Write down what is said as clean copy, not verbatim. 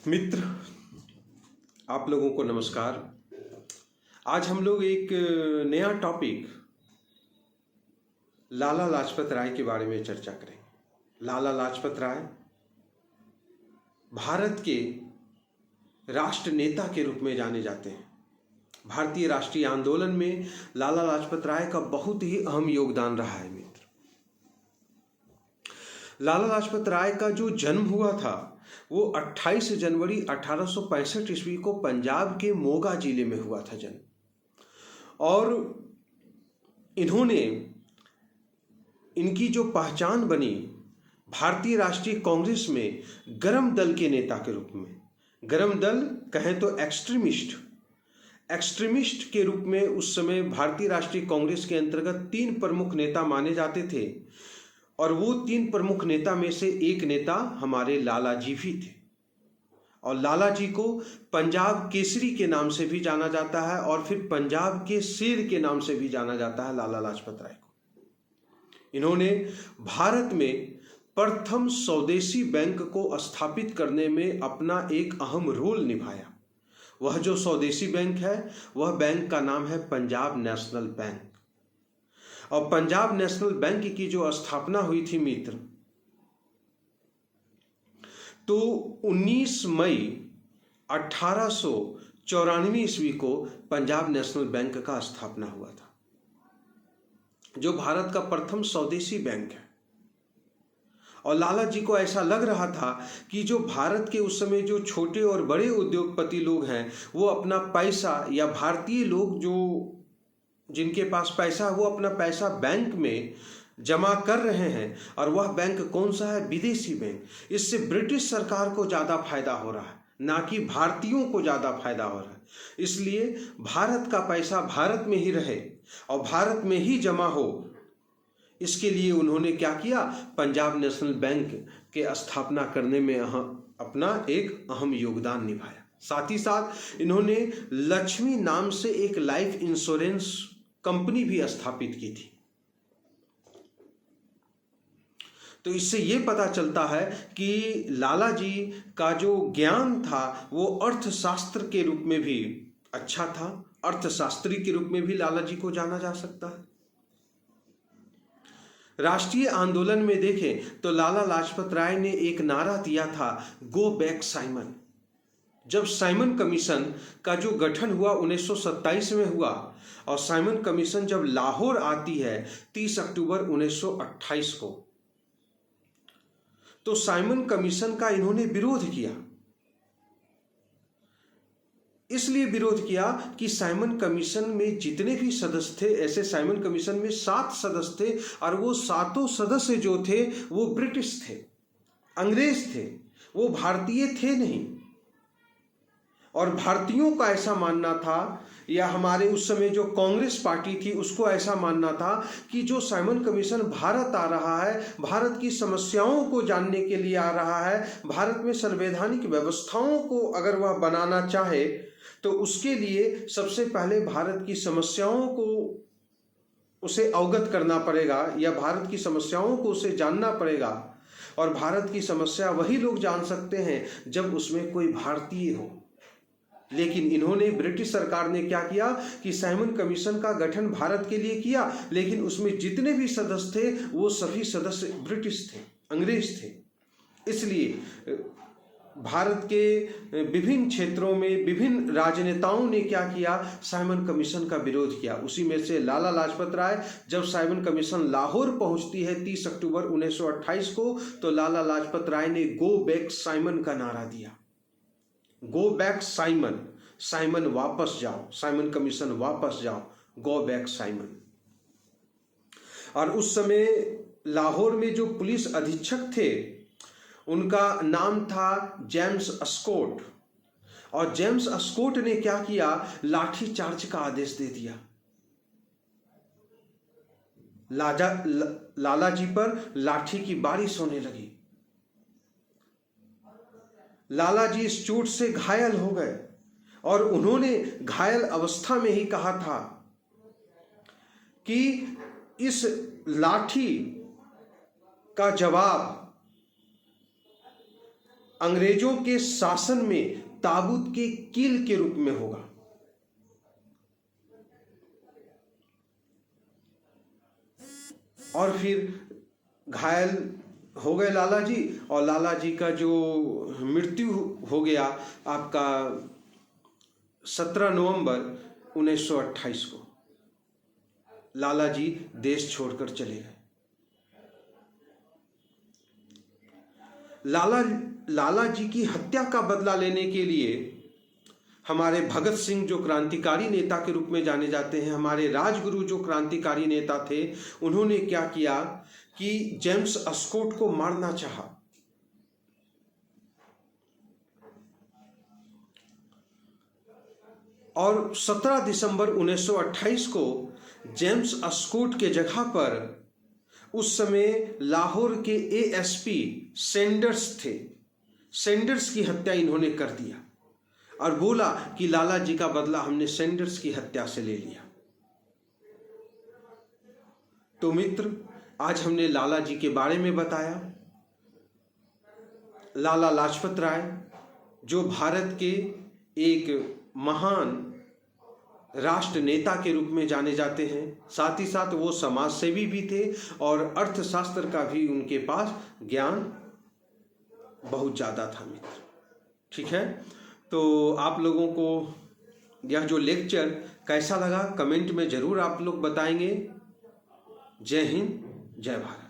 मित्र, आप लोगों को नमस्कार। आज हम लोग एक नया टॉपिक लाला लाजपत राय के बारे में चर्चा करेंगे। लाला लाजपत राय भारत के राष्ट्र नेता के रूप में जाने जाते हैं। भारतीय राष्ट्रीय आंदोलन में लाला लाजपत राय का बहुत ही अहम योगदान रहा है। मित्र, लाला लाजपत राय का जो जन्म हुआ था वो 28 जनवरी 1865 ईस्वी को पंजाब के मोगा जिले में हुआ था जन्म। और इनकी जो पहचान बनी भारतीय राष्ट्रीय कांग्रेस में गरम दल के नेता के रूप में। गरम दल कहें तो एक्सट्रीमिस्ट के रूप में उस समय भारतीय राष्ट्रीय कांग्रेस के अंतर्गत 3 प्रमुख नेता माने जाते थे। और वो 3 प्रमुख नेता में से एक नेता हमारे लाला जी भी थे। और लाला जी को पंजाब केसरी के नाम से भी जाना जाता है और फिर पंजाब के शेर के नाम से भी जाना जाता है लाला लाजपत राय को। इन्होंने भारत में प्रथम स्वदेशी बैंक को स्थापित करने में अपना एक अहम रोल निभाया। वह जो स्वदेशी बैंक है वह बैंक का नाम है पंजाब नेशनल बैंक। और पंजाब नेशनल बैंक की जो स्थापना हुई थी मित्र, तो 19 मई 1894 ईस्वी को पंजाब नेशनल बैंक का स्थापना हुआ था, जो भारत का प्रथम स्वदेशी बैंक है। और लाला जी को ऐसा लग रहा था कि जो भारत के उस समय जो छोटे और बड़े उद्योगपति लोग हैं वो अपना पैसा, या भारतीय लोग जो जिनके पास पैसा है वो अपना पैसा बैंक में जमा कर रहे हैं, और वह बैंक कौन सा है? विदेशी बैंक। इससे ब्रिटिश सरकार को ज़्यादा फायदा हो रहा है, ना कि भारतीयों को ज़्यादा फायदा हो रहा है। इसलिए भारत का पैसा भारत में ही रहे और भारत में ही जमा हो, इसके लिए उन्होंने क्या किया? पंजाब नेशनल बैंक के स्थापना करने में अपना एक अहम योगदान निभाया। साथ ही साथ इन्होंने लक्ष्मी नाम से एक लाइफ इंश्योरेंस कंपनी भी स्थापित की थी। तो इससे ये पता चलता है कि लाला जी का जो ज्ञान था वो अर्थशास्त्र के रूप में भी अच्छा था। अर्थशास्त्री के रूप में भी लाला जी को जाना जा सकता है। राष्ट्रीय आंदोलन में देखें तो लाला लाजपत राय ने एक नारा दिया था, गो बैक साइमन। जब साइमन कमीशन का जो गठन हुआ 1927 में हुआ, और साइमन कमीशन जब लाहौर आती है 30 अक्टूबर 1928 को, तो साइमन कमीशन का इन्होंने विरोध किया। इसलिए विरोध किया कि साइमन कमीशन में जितने भी सदस्य थे, ऐसे साइमन कमीशन में 7 सदस्य थे, और वो 7 सदस्य जो थे वो ब्रिटिश थे, अंग्रेज थे, वो भारतीय थे नहीं। और भारतीयों का ऐसा मानना था, या हमारे उस समय जो कांग्रेस पार्टी थी उसको ऐसा मानना था कि जो साइमन कमीशन भारत आ रहा है, भारत की समस्याओं को जानने के लिए आ रहा है, भारत में संवैधानिक व्यवस्थाओं को अगर वह बनाना चाहे तो उसके लिए सबसे पहले भारत की समस्याओं को उसे अवगत करना पड़ेगा, या भारत की समस्याओं को उसे जानना पड़ेगा। और भारत की समस्या वही लोग जान सकते हैं जब उसमें कोई भारतीय हो। लेकिन इन्होंने, ब्रिटिश सरकार ने क्या किया कि साइमन कमीशन का गठन भारत के लिए किया, लेकिन उसमें जितने भी सदस्य थे वो सभी सदस्य ब्रिटिश थे, अंग्रेज थे। इसलिए भारत के विभिन्न क्षेत्रों में विभिन्न राजनेताओं ने क्या किया? साइमन कमीशन का विरोध किया। उसी में से लाला लाजपत राय, जब साइमन कमीशन लाहौर पहुंचती है 30 अक्टूबर 1928 को, तो लाला लाजपत राय ने गो बैक साइमन का नारा दिया। गो बैक साइमन, साइमन वापस जाओ, साइमन कमीशन वापस जाओ, गो बैक साइमन। और उस समय लाहौर में जो पुलिस अधीक्षक थे उनका नाम था जेम्स अस्कोट। और जेम्स अस्कोट ने क्या किया? लाठी चार्ज का आदेश दे दिया। लाला जी पर लाठी की बारिश होने लगी। लाला जी इस चोट से घायल हो गए, और उन्होंने घायल अवस्था में ही कहा था कि इस लाठी का जवाब अंग्रेजों के शासन में ताबूत के कील के रूप में होगा। और फिर घायल हो गए लाला जी, और लाला जी का जो मृत्यु हो गया आपका 17 नवंबर 1928 को, लाला जी देश छोड़कर चले गए। लाला जी की हत्या का बदला लेने के लिए हमारे भगत सिंह जो क्रांतिकारी नेता के रूप में जाने जाते हैं, हमारे राजगुरु जो क्रांतिकारी नेता थे, उन्होंने क्या किया कि जेम्स अस्कोट को मारना चाहा। और 17 दिसंबर 1928 को जेम्स अस्कोट के जगह पर उस समय लाहौर के एएसपी सेंडर्स थे, सेंडर्स की हत्या इन्होंने कर दिया और बोला कि लाला जी का बदला हमने सेंडर्स की हत्या से ले लिया। तो मित्र, आज हमने लाला जी के बारे में बताया। लाला लाजपत राय जो भारत के एक महान राष्ट्र नेता के रूप में जाने जाते हैं, साथ ही साथ वो समाज सेवी भी थे और अर्थशास्त्र का भी उनके पास ज्ञान बहुत ज़्यादा था मित्र। ठीक है, तो आप लोगों को यह जो लेक्चर कैसा लगा कमेंट में ज़रूर आप लोग बताएंगे। जय हिंद, जय भारत।